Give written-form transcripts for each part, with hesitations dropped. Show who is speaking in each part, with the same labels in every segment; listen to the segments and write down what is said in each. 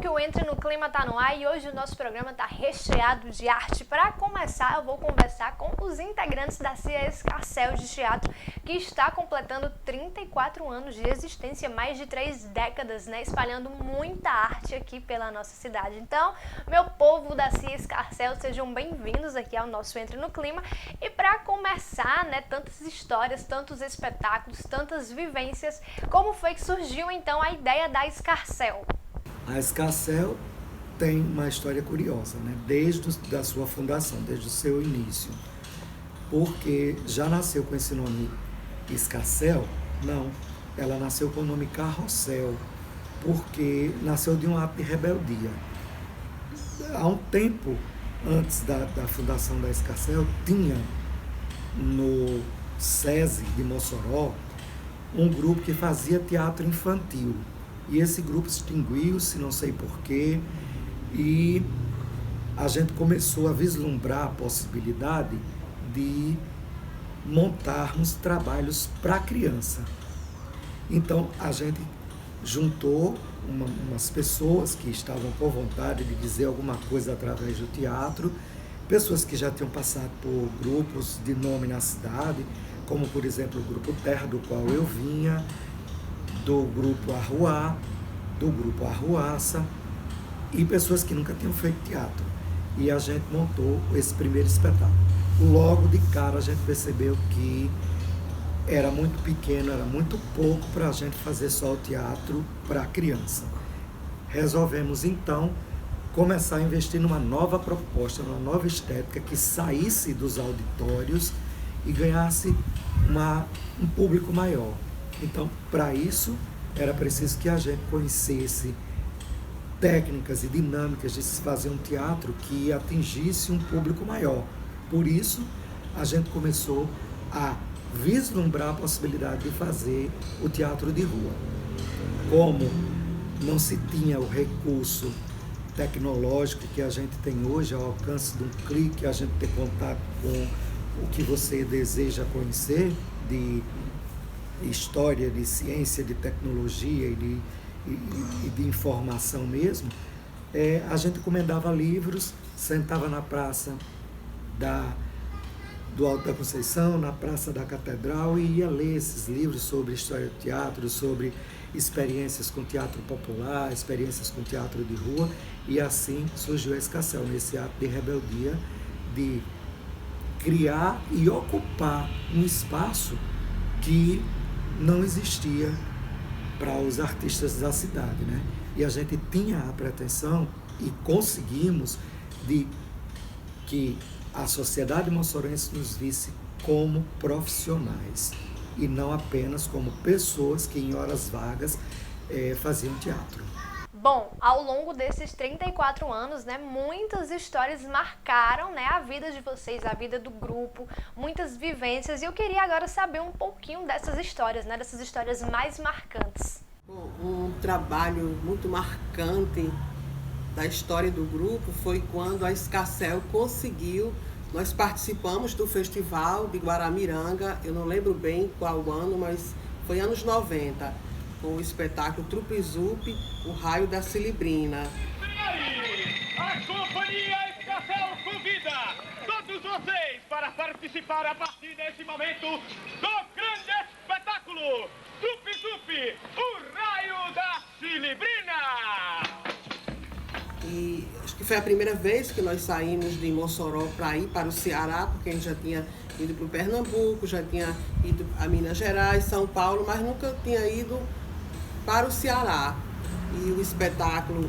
Speaker 1: que o Entre no Clima tá no ar e hoje o nosso programa tá recheado de arte. Para começar, eu vou conversar com os integrantes da CIA Escarcéu de Teatro, que está completando 34 anos de existência, mais de 3 décadas, né, espalhando muita arte aqui pela nossa cidade. Então, meu povo da CIA Escarcéu, sejam bem-vindos aqui ao nosso Entre no Clima. E para começar, né, tantas histórias, tantos espetáculos, tantas vivências, como foi que surgiu então a ideia da Escarcéu?
Speaker 2: A Escarcéu tem uma história curiosa, né? Desde a sua fundação, desde o seu início. Porque já nasceu com esse nome Escarcéu? Não, ela nasceu com o nome Carrossel, porque nasceu de um ato de rebeldia. Há um tempo antes da fundação da Escarcéu, tinha no SESI de Mossoró um grupo que fazia teatro infantil. E esse grupo extinguiu-se, não sei porquê, e a gente começou a vislumbrar a possibilidade de montarmos trabalhos para criança. Então a gente juntou umas pessoas que estavam com vontade de dizer alguma coisa através do teatro, pessoas que já tinham passado por grupos de nome na cidade, como por exemplo o Grupo Terra, do qual eu vinha, do Grupo Arruá, do Grupo Arruaça, e pessoas que nunca tinham feito teatro. E a gente montou esse primeiro espetáculo. Logo de cara a gente percebeu que era muito pequeno, era muito pouco para a gente fazer só o teatro para criança. Resolvemos então começar a investir numa nova proposta, numa nova estética que saísse dos auditórios e ganhasse um público maior. Então, para isso, era preciso que a gente conhecesse técnicas e dinâmicas de se fazer um teatro que atingisse um público maior. Por isso, a gente começou a vislumbrar a possibilidade de fazer o teatro de rua. Como não se tinha o recurso tecnológico que a gente tem hoje, ao alcance de um clique, a gente ter contato com o que você deseja conhecer, de história, de ciência, de tecnologia e de informação mesmo, a gente encomendava livros, sentava na praça do Alto da Conceição, na Praça da Catedral, e ia ler esses livros sobre história do teatro, sobre experiências com teatro popular, experiências com teatro de rua, e assim surgiu a Escarcéu, nesse ato de rebeldia, de criar e ocupar um espaço que não existia para os artistas da cidade, né? E a gente tinha a pretensão e conseguimos de que a sociedade moçorense nos visse como profissionais e não apenas como pessoas que em horas vagas faziam teatro.
Speaker 1: Bom, ao longo desses 34 anos, né, muitas histórias marcaram, né, a vida de vocês, a vida do grupo, muitas vivências, e eu queria agora saber um pouquinho dessas histórias, né, dessas histórias mais marcantes.
Speaker 3: Um trabalho muito marcante da história do grupo foi quando a Escarcéu conseguiu, nós participamos do Festival de Guaramiranga, eu não lembro bem qual ano, mas foi anos 90, com o espetáculo Trupe-Zupe, O Raio da Cilibrina.
Speaker 4: A Companhia Escarcéu convida todos vocês para participar a partir desse momento do grande espetáculo Trupe-Zupe, O Raio da Cilibrina.
Speaker 3: E acho que foi a primeira vez que nós saímos de Mossoró para ir para o Ceará, porque a gente já tinha ido para o Pernambuco, já tinha ido a Minas Gerais, São Paulo, mas nunca tinha ido para o Ceará. E o espetáculo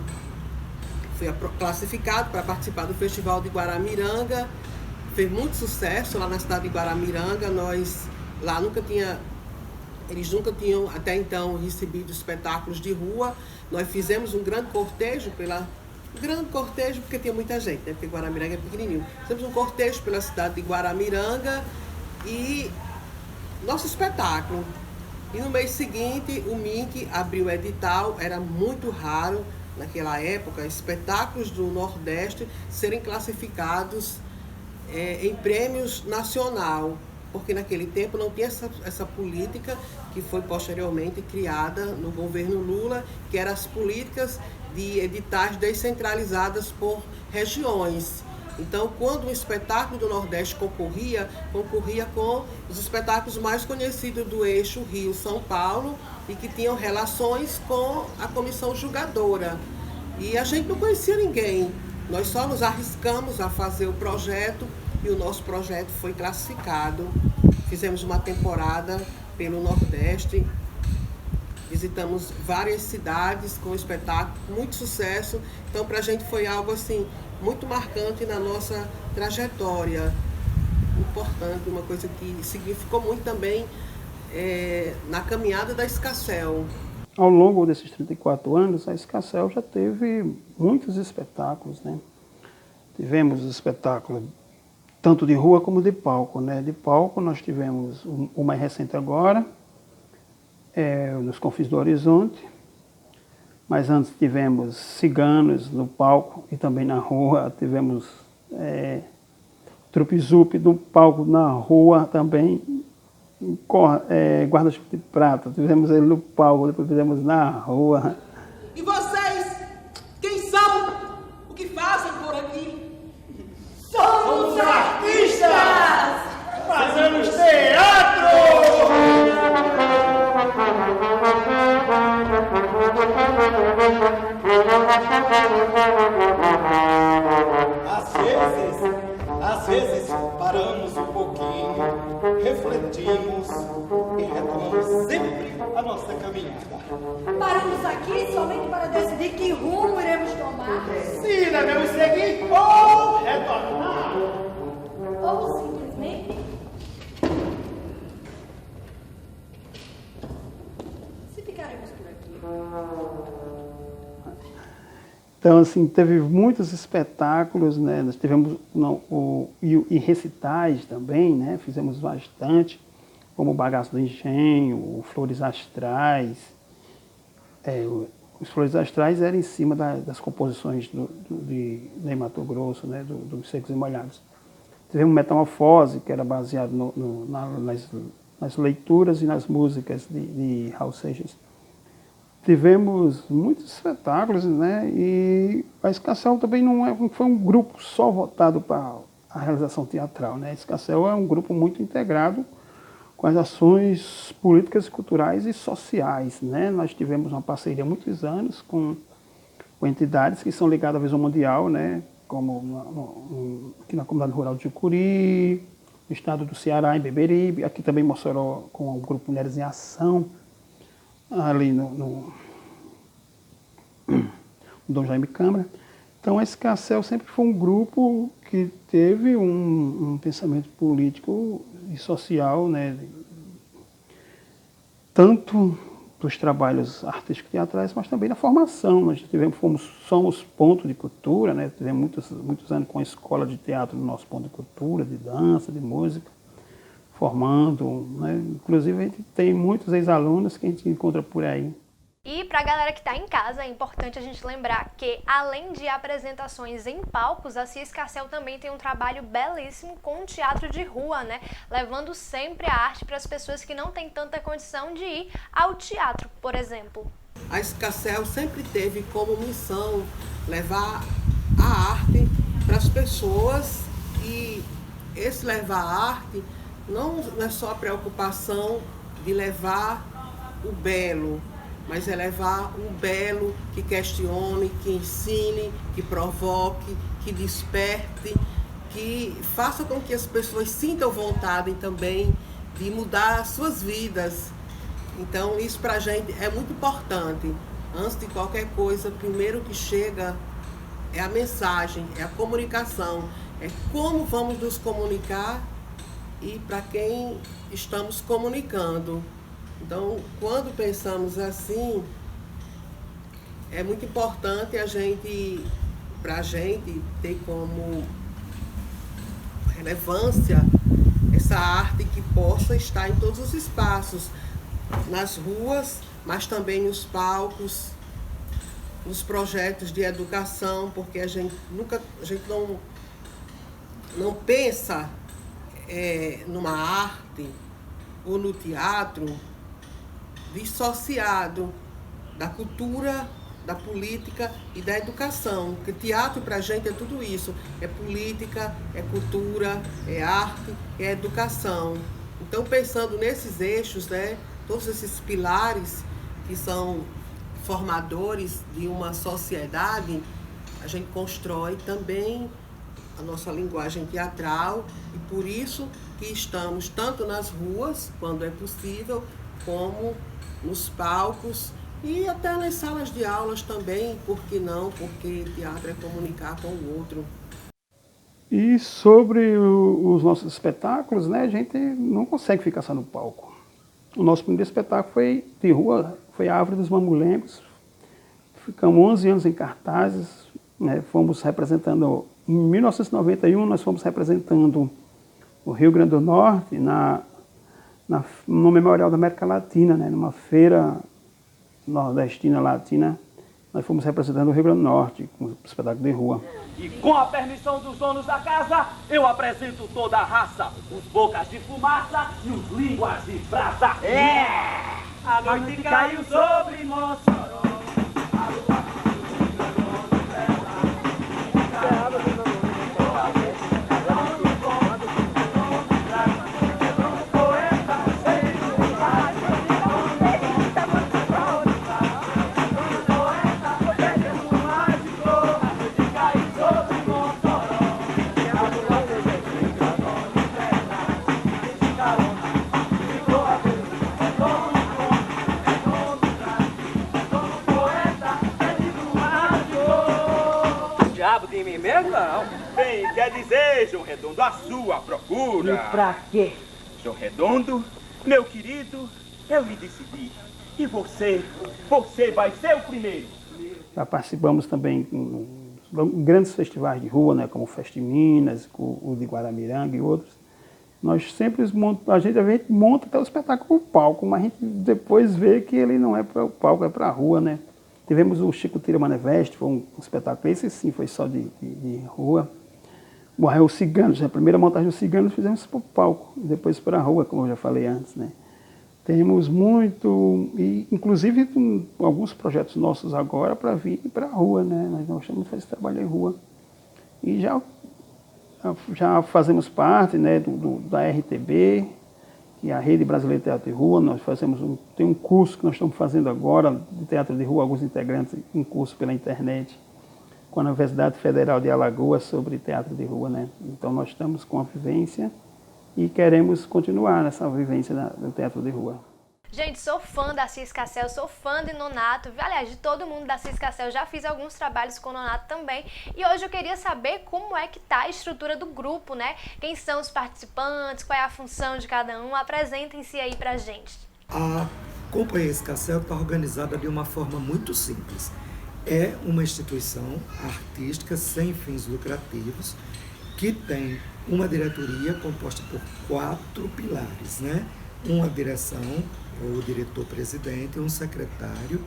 Speaker 3: foi classificado para participar do Festival de Guaramiranga, fez muito sucesso lá na cidade de Guaramiranga. Eles nunca tinham até então recebido espetáculos de rua. Nós fizemos um grande cortejo porque tinha muita gente, né? Porque Guaramiranga é pequenininho. Fizemos um cortejo pela cidade de Guaramiranga e nosso espetáculo. E no mês seguinte, o MINC abriu o edital, era muito raro naquela época, espetáculos do Nordeste serem classificados em prêmios nacional. porque naquele tempo não tinha essa política que foi posteriormente criada no governo Lula, que eram as políticas de editais descentralizadas por regiões. Então, quando um espetáculo do Nordeste concorria com os espetáculos mais conhecidos do eixo Rio-São Paulo e que tinham relações com a comissão julgadora. E a gente não conhecia ninguém, nós só nos arriscamos a fazer o projeto e o nosso projeto foi classificado. Fizemos uma temporada pelo Nordeste, visitamos várias cidades com o espetáculo, muito sucesso. Então, para a gente foi algo assim muito marcante na nossa trajetória, importante, uma coisa que significou muito também na caminhada da Escacel.
Speaker 5: Ao longo desses 34 anos, a Escacel já teve muitos espetáculos, né? Tivemos espetáculos tanto de rua como de palco, né? De palco nós tivemos o mais recente agora, nos Confins do Horizonte, mas antes tivemos Ciganos no palco e também na rua, tivemos Trupe-Zup no palco, na rua também, Guarda-Chuva de Prata, tivemos ele no palco, depois fizemos na rua.
Speaker 6: E vocês, quem são? O que fazem por aqui?
Speaker 4: Somos artistas! Fazemos teatro! Às vezes paramos um pouquinho, refletimos e retomamos sempre a nossa caminhada.
Speaker 7: Paramos aqui somente para decidir que rumo iremos tomar.
Speaker 4: Se devemos seguir ou retornar.
Speaker 7: Ou simplesmente se ficaremos por aqui.
Speaker 5: Então, assim, teve muitos espetáculos, né? Nós tivemos e recitais também, né? Fizemos bastante, como o Bagaço do Engenho, o Flores Astrais. Os Flores Astrais eram em cima das composições de Ney Matogrosso, né? Dos Secos e Molhados. Tivemos Metamorfose, que era baseado nas leituras e nas músicas de Raul Seixas. Tivemos muitos espetáculos, né? E a Escacel também não foi um grupo só voltado para a realização teatral, né? A Escacel é um grupo muito integrado com as ações políticas, culturais e sociais, né? Nós tivemos uma parceria há muitos anos com entidades que são ligadas à Visão Mundial, né? Como aqui na Comunidade Rural de Jucuri, no estado do Ceará, em Beberibe, aqui também em Mossoró, com o Grupo Mulheres em Ação, ali no Dom Jaime Câmara. Então, a Escacel sempre foi um grupo que teve um pensamento político e social, né, tanto para os trabalhos artísticos e teatrais, mas também na formação. Nós somos ponto de cultura, né, tivemos muitos anos com a escola de teatro no nosso ponto de cultura, de dança, de música, formando, né? Inclusive a gente tem muitos ex-alunos que a gente encontra por aí.
Speaker 1: E para a galera que está em casa, é importante a gente lembrar que, além de apresentações em palcos, a Cia Escacel também tem um trabalho belíssimo com o teatro de rua, né? Levando sempre a arte para as pessoas que não têm tanta condição de ir ao teatro, por exemplo.
Speaker 3: A Escacel sempre teve como missão levar a arte para as pessoas, e esse levar a arte não é só a preocupação de levar o belo, mas é levar um belo que questione, que ensine, que provoque, que desperte, que faça com que as pessoas sintam vontade também de mudar as suas vidas. Então, isso para a gente é muito importante. Antes de qualquer coisa, primeiro que chega é a mensagem, é a comunicação, é como vamos nos comunicar e para quem estamos comunicando. Então, quando pensamos assim, é muito importante para a gente ter como relevância essa arte que possa estar em todos os espaços, nas ruas, mas também nos palcos, nos projetos de educação, porque a gente não pensa numa arte ou no teatro dissociado da cultura, da política e da educação. Porque teatro para a gente é tudo isso. É política, é cultura, é arte, é educação. Então, pensando nesses eixos, né, todos esses pilares que são formadores de uma sociedade, a gente constrói também a nossa linguagem teatral e por isso que estamos tanto nas ruas, quando é possível, como nos palcos e até nas salas de aulas também, por que não? Porque teatro é comunicar com o outro.
Speaker 5: E sobre os nossos espetáculos, né, a gente não consegue ficar só no palco. O nosso primeiro espetáculo foi de rua, foi a Árvore dos Mamulengos. Ficamos 11 anos em cartazes, né, fomos representando, em 1991 nós fomos representando o Rio Grande do Norte no Memorial da América Latina, né, numa feira nordestina latina. Nós fomos representando o Rio Grande do Norte, com o espetáculo de rua.
Speaker 8: E com a permissão dos donos da casa, eu apresento toda a raça, os bocas de fumaça e os línguas de brasa. A noite caiu sobre Mossoró. De mim mesmo, não.
Speaker 9: Bem, quer dizer, João Redondo, a sua procura.
Speaker 8: E pra quê?
Speaker 9: João Redondo, meu querido, eu lhe decidi. E você vai ser o primeiro.
Speaker 5: Já participamos também em grandes festivais de rua, né, como o Festa em Minas, o de Guaramiranga e outros. Nós sempre a gente monta até o espetáculo no palco, mas a gente depois vê que ele não é para o palco, é para a rua, né? Tivemos o Chico Tira Maneveste, foi um espetáculo, esse sim foi só de rua. Morreu os Ciganos, a primeira montagem dos Ciganos fizemos para o palco, e depois para a rua, como eu já falei antes, né? Temos muito, e inclusive alguns projetos nossos agora para vir para a rua, né? Nós gostamos de fazer trabalho em rua. E já fazemos parte, né, da RTB, que é a Rede Brasileira de Teatro de Rua. Nós tem um curso que nós estamos fazendo agora de teatro de rua, alguns integrantes, um curso pela internet, com a Universidade Federal de Alagoas sobre teatro de rua, né? Então nós estamos com a vivência e queremos continuar nessa vivência do teatro de rua.
Speaker 1: Gente, sou fã da Cis Cassel, sou fã de Nonato, aliás, de todo mundo da Cis Cassel, já fiz alguns trabalhos com o Nonato também, e hoje eu queria saber como é que tá a estrutura do grupo, né? Quem são os participantes, qual é a função de cada um, apresentem-se aí pra gente.
Speaker 2: A Companhia Cis Cassel está organizada de uma forma muito simples. É uma instituição artística sem fins lucrativos, que tem uma diretoria composta por 4 pilares, né? Uma direção, o diretor-presidente, um secretário,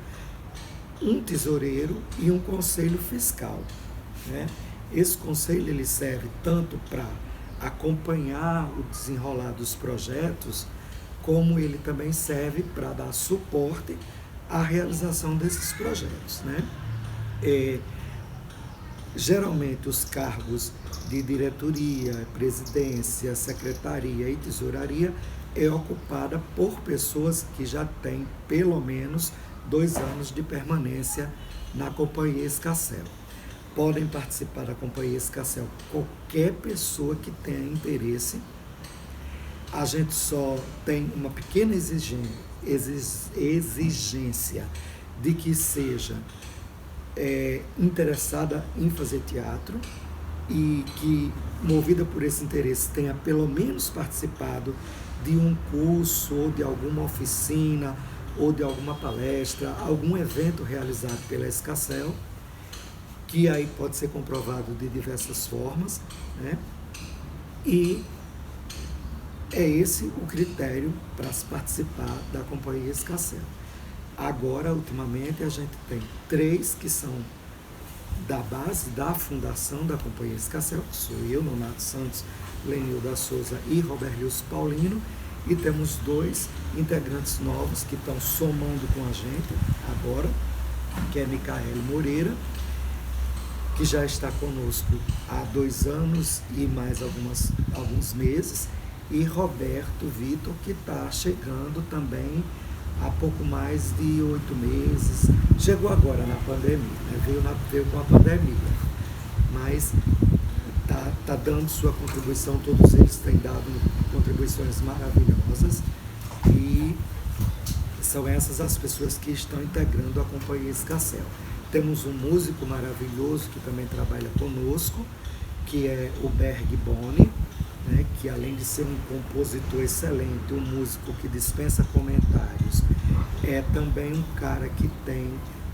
Speaker 2: um tesoureiro e um conselho fiscal, né? Esse conselho ele serve tanto para acompanhar o desenrolar dos projetos, como ele também serve para dar suporte à realização desses projetos, né? Geralmente os cargos de diretoria, presidência, secretaria e tesouraria é ocupada por pessoas que já têm pelo menos 2 anos de permanência na Companhia Cis Cassel. Podem participar da Companhia Cis Cassel qualquer pessoa que tenha interesse. A gente só tem uma pequena exigência de que seja interessada em fazer teatro e que, movida por esse interesse, tenha pelo menos participado de um curso, ou de alguma oficina, ou de alguma palestra, algum evento realizado pela Cis Cassel, que aí pode ser comprovado de diversas formas, né? E é esse o critério para se participar da Companhia Cis Cassel. Agora, ultimamente, a gente tem 3 que são da base da fundação da Companhia Cis Cassel, que sou eu, Nonato Santos, Lenilda Souza e Roberlius Paulino, e temos 2 integrantes novos que estão somando com a gente agora, que é Micaele Moreira, que já está conosco há 2 anos e mais alguns meses, e Roberto Vitor, que está chegando também há pouco mais de 8 meses, chegou agora na pandemia, né? veio com a pandemia, mas está dando sua contribuição, todos eles têm dado contribuições maravilhosas, e são essas as pessoas que estão integrando a Companhia Escarcel. Temos um músico maravilhoso que também trabalha conosco, que é o Berg Boni, né, que além de ser um compositor excelente, um músico que dispensa comentários, é também um cara que tem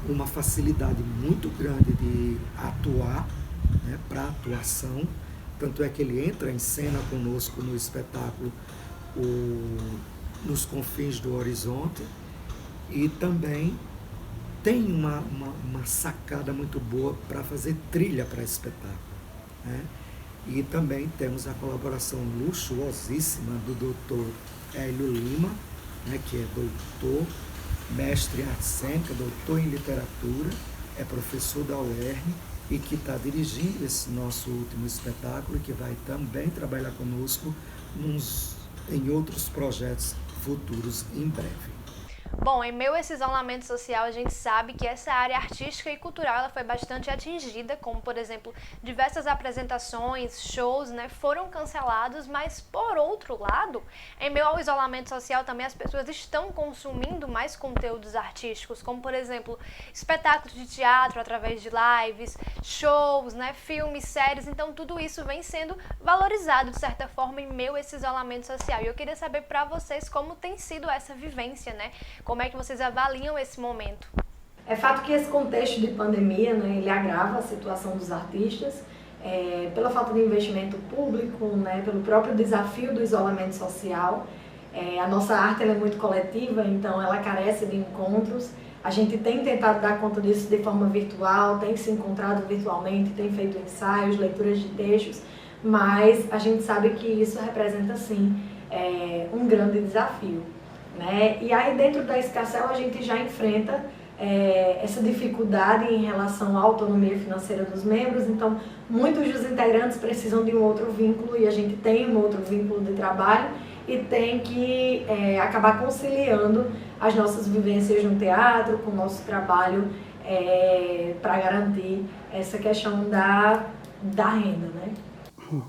Speaker 2: uma facilidade muito grande de atuar, né, para atuação, tanto é que ele entra em cena conosco no espetáculo Nos Confins do Horizonte, e também tem uma sacada muito boa para fazer trilha para espetáculo, né? E também temos a colaboração luxuosíssima do Dr. Hélio Lima, né, que é doutor, mestre em arte cênica, doutor em literatura, é professor da UERN e que está dirigindo esse nosso último espetáculo e que vai também trabalhar conosco em outros projetos futuros em breve.
Speaker 1: Bom, em meio a esse isolamento social, a gente sabe que essa área artística e cultural ela foi bastante atingida, como, por exemplo, diversas apresentações, shows, né, foram cancelados, mas, por outro lado, em meio ao isolamento social também as pessoas estão consumindo mais conteúdos artísticos, como, por exemplo, espetáculos de teatro através de lives, shows, né, filmes, séries, então tudo isso vem sendo valorizado, de certa forma, em meio a esse isolamento social. E eu queria saber para vocês como tem sido essa vivência, né? Como é que vocês avaliam esse momento?
Speaker 7: É fato que esse contexto de pandemia, né, ele agrava a situação dos artistas, pela falta de investimento público, né, pelo próprio desafio do isolamento social. A nossa arte ela é muito coletiva, então ela carece de encontros. A gente tem tentado dar conta disso de forma virtual, tem se encontrado virtualmente, tem feito ensaios, leituras de textos, mas a gente sabe que isso representa, sim, um grande desafio, né? E aí dentro da Escarcel a gente já enfrenta essa dificuldade em relação à autonomia financeira dos membros, então muitos dos integrantes precisam de um outro vínculo e a gente tem um outro vínculo de trabalho e tem que acabar conciliando as nossas vivências no teatro com o nosso trabalho para garantir essa questão da renda, né?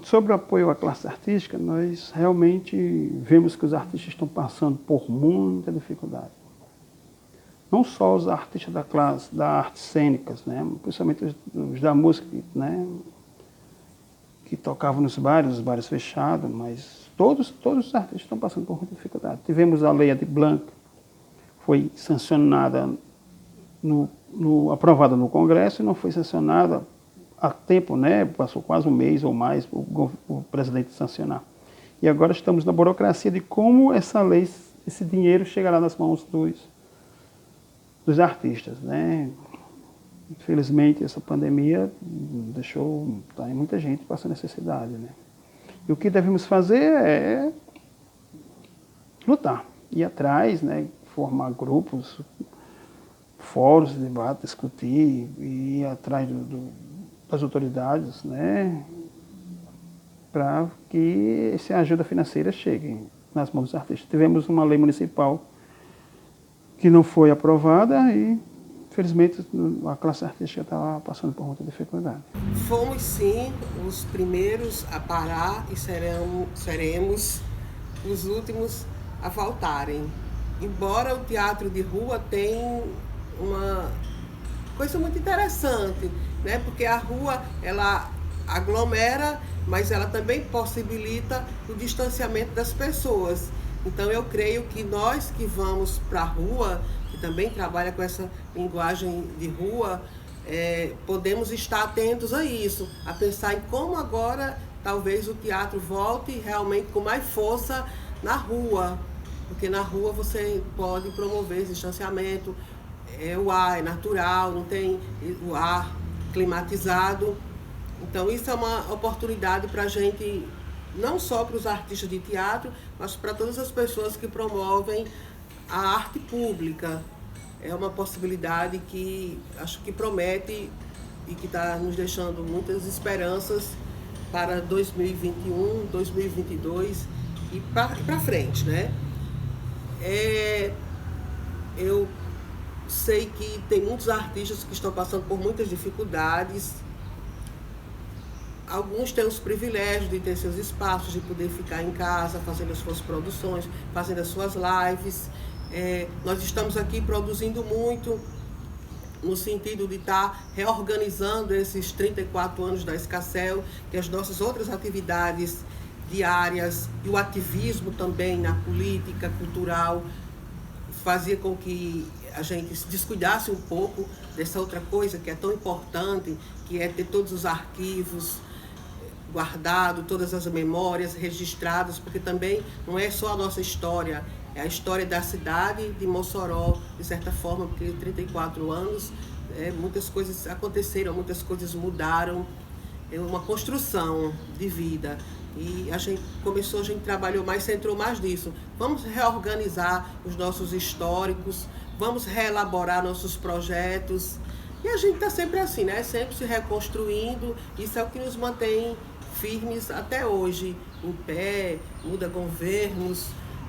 Speaker 5: Sobre o apoio à classe artística, nós realmente vemos que os artistas estão passando por muita dificuldade. Não só os artistas da classe, da artes cênicas, né? Principalmente os da música, né? Que tocavam nos bares, os bares fechados, mas todos os artistas estão passando por muita dificuldade. Tivemos a Lei Aldir Blanc, foi sancionada, aprovada no Congresso e não foi sancionada há tempo, né? Passou quase um mês ou mais o presidente sancionar. E agora estamos na burocracia de como essa lei, esse dinheiro chegará nas mãos dos artistas, né? Infelizmente, essa pandemia deixou muita gente passando necessidade, né? E o que devemos fazer é lutar, ir atrás, né? Formar grupos, fóruns de debate, discutir, ir atrás das autoridades, né, para que essa ajuda financeira chegue nas mãos dos artistas. Tivemos uma lei municipal que não foi aprovada e, infelizmente, a classe artística estava passando por muita dificuldade.
Speaker 3: Fomos, sim, os primeiros a parar e seremos os últimos a voltarem. Embora o teatro de rua tenha uma coisa muito interessante, né? Porque a rua ela aglomera, mas ela também possibilita o distanciamento das pessoas. Então eu creio que nós que vamos para a rua, que também trabalha com essa linguagem de rua, podemos estar atentos a isso, a pensar em como agora talvez o teatro volte realmente com mais força na rua, porque na rua você pode promover esse distanciamento, o ar é natural, não tem o ar climatizado. Então isso é uma oportunidade para a gente não só para os artistas de teatro, mas para todas as pessoas que promovem a arte pública. É uma possibilidade que acho que promete e que está nos deixando muitas esperanças para 2021, 2022 e para frente, né? Eu sei que tem muitos artistas que estão passando por muitas dificuldades. Alguns têm os privilégios de ter seus espaços, de poder ficar em casa, fazendo as suas produções, fazendo as suas lives. Nós estamos aqui produzindo muito, no sentido de estar reorganizando esses 34 anos da Escarcel, que as nossas outras atividades diárias e o ativismo também na política, cultural, fazia com que a gente se descuidasse um pouco dessa outra coisa que é tão importante, que é ter todos os arquivos guardados, todas as memórias registradas, porque também não é só a nossa história, é a história da cidade de Mossoró, de certa forma, porque 34 anos, muitas coisas aconteceram, muitas coisas mudaram, é uma construção de vida. E a gente trabalhou mais, centrou mais nisso. Vamos reorganizar os nossos históricos, vamos reelaborar nossos projetos. E a gente está sempre assim, né? Sempre se reconstruindo. Isso é o que nos mantém firmes até hoje, em pé, muda governos,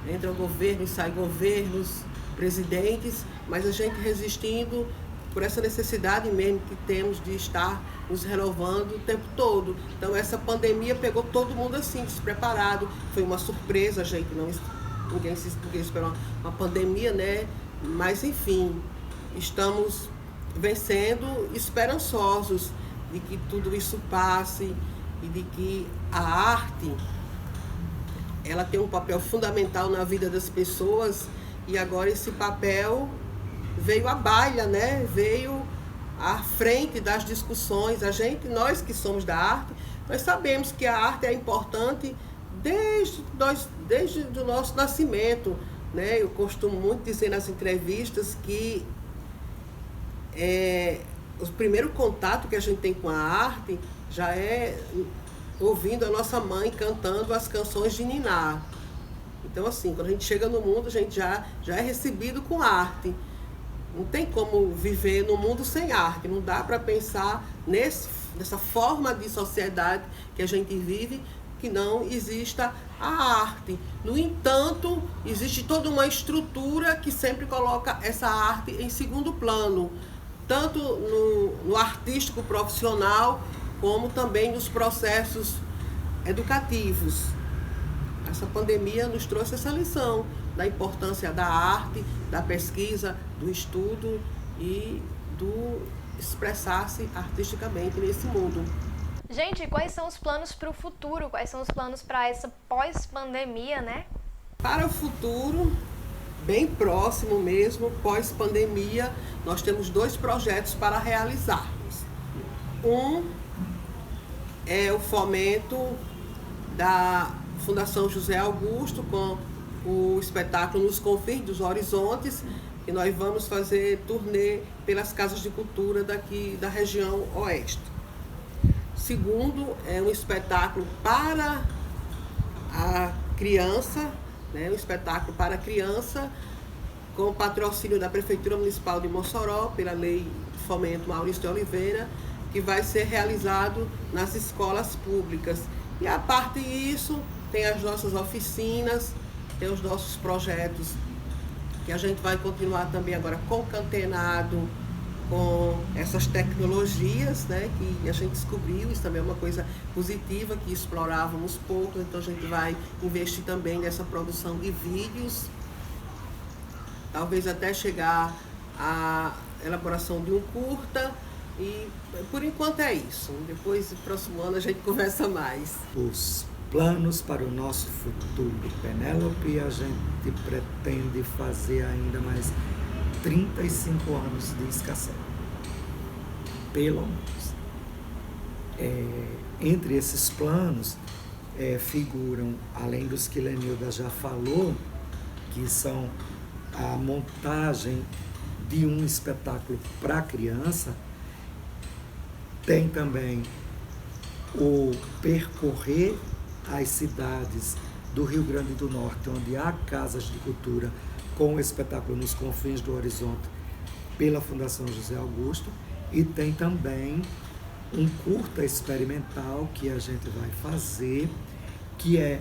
Speaker 3: entra governo e sai governos, presidentes, mas a gente resistindo por essa necessidade mesmo que temos de estar nos renovando o tempo todo. Então essa pandemia pegou todo mundo assim, despreparado. Foi uma surpresa, a gente ninguém esperou uma pandemia, né? Mas enfim, estamos vencendo, esperançosos de que tudo isso passe e de que a arte ela tem um papel fundamental na vida das pessoas, e agora esse papel veio à baila, né? Veio à frente das discussões. Nós que somos da arte, nós sabemos que a arte é importante desde o nosso nascimento, né? Eu costumo muito dizer nas entrevistas que o primeiro contato que a gente tem com a arte já é ouvindo a nossa mãe cantando as canções de Niná. Então, assim, quando a gente chega no mundo, a gente já é recebido com arte. Não tem como viver no mundo sem arte. Não dá para pensar nessa forma de sociedade que a gente vive que não exista a arte. No entanto, existe toda uma estrutura que sempre coloca essa arte em segundo plano, tanto no artístico profissional, como também nos processos educativos. Essa pandemia nos trouxe essa lição da importância da arte, da pesquisa, do estudo e do expressar-se artisticamente nesse mundo.
Speaker 1: Gente, quais são os planos para o futuro? Quais são os planos para essa pós-pandemia, né?
Speaker 3: Para o futuro, bem próximo mesmo, pós-pandemia, nós temos 2 projetos para realizarmos. Um é o fomento da Fundação José Augusto com o espetáculo Nos Confins dos Horizontes, e nós vamos fazer turnê pelas casas de cultura daqui da região oeste. Segundo, é um espetáculo para a criança, né? Um espetáculo para a criança com o patrocínio da Prefeitura Municipal de Mossoró, pela Lei de Fomento Maurício de Oliveira, que vai ser realizado nas escolas públicas. E a parte disso, tem as nossas oficinas, tem os nossos projetos, que a gente vai continuar também agora concatenado com essas tecnologias, né, que a gente descobriu. Isso também é uma coisa positiva, que explorávamos pouco, então a gente vai investir também nessa produção de vídeos, talvez até chegar à elaboração de um curta, e por enquanto é isso. Depois, no próximo ano, a gente conversa mais.
Speaker 2: Os planos para o nosso futuro. Penélope, a gente pretende fazer ainda mais 35 anos de Escarcel. Pelo menos. Entre esses planos figuram, além dos que Lenilda já falou, que são a montagem de um espetáculo para criança, tem também o percorrer as cidades do Rio Grande do Norte, onde há casas de cultura com o espetáculo Nos Confins do Horizonte, pela Fundação José Augusto, e tem também um curta experimental que a gente vai fazer, que é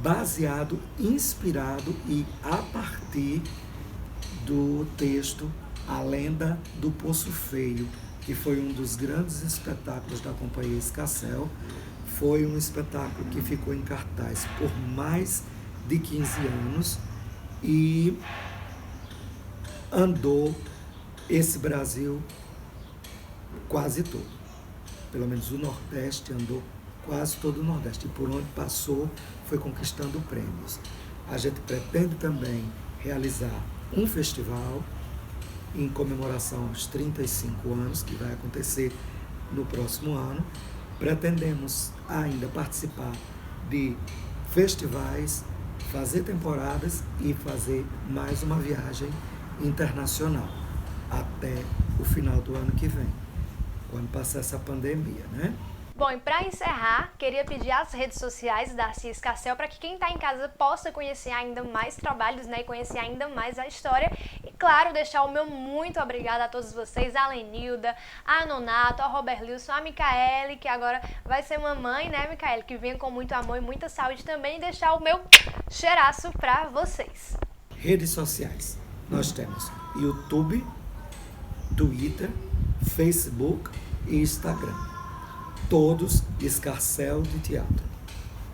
Speaker 2: baseado, inspirado e a partir do texto A Lenda do Poço Feio, que foi um dos grandes espetáculos da Companhia Escarcel. Foi um espetáculo que ficou em cartaz por mais de 15 anos e andou esse Brasil quase todo. Pelo menos o Nordeste andou quase todo o Nordeste. E por onde passou, foi conquistando prêmios. A gente pretende também realizar um festival em comemoração aos 35 anos, que vai acontecer no próximo ano. Pretendemos ainda participar de festivais, fazer temporadas e fazer mais uma viagem internacional até o final do ano que vem, quando passar essa pandemia, né?
Speaker 1: Bom, e para encerrar, queria pedir as redes sociais da Cia Escarcel para que quem está em casa possa conhecer ainda mais trabalhos, né, e conhecer ainda mais a história. E, claro, deixar o meu muito obrigada a todos vocês, a Lenilda, a Nonato, ao Roberlilson, a Micaele, que agora vai ser mamãe, né, Micaele, que venha com muito amor e muita saúde também, e deixar o meu cheiraço para vocês.
Speaker 2: Redes sociais. Nós temos YouTube, Twitter, Facebook e Instagram. Todos Escarcel de Teatro.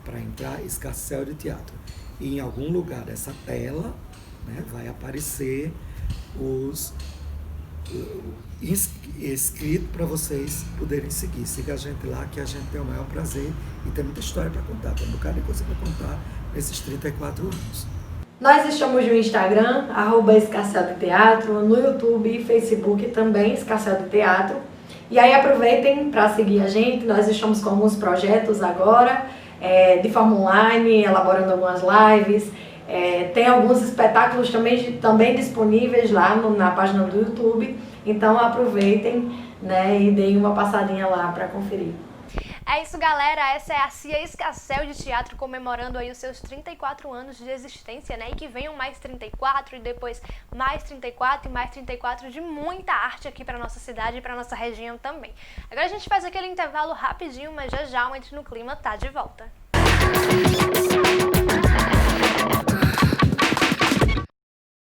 Speaker 2: Para entrar, Escarcel de Teatro. E em algum lugar dessa tela, né, vai aparecer os inscritos para vocês poderem seguir. Siga a gente lá, que a gente tem o maior prazer e tem muita história para contar. Tem um bocado de coisa para contar nesses 34 anos.
Speaker 7: Nós estamos no Instagram, @Escarcel de Teatro, no YouTube e Facebook também, Escarcel de Teatro. E aí aproveitem para seguir a gente, nós estamos com alguns projetos agora, de forma online, elaborando algumas lives, tem alguns espetáculos também disponíveis lá na página do YouTube, então aproveitem, né, e deem uma passadinha lá para conferir.
Speaker 1: É isso, galera, essa é a Cia Escarcel de Teatro comemorando aí os seus 34 anos de existência, né, e que venham mais 34 e depois mais 34 e mais 34 de muita arte aqui pra nossa cidade e pra nossa região também. Agora a gente faz aquele intervalo rapidinho, mas já o Entre no Clima tá de volta.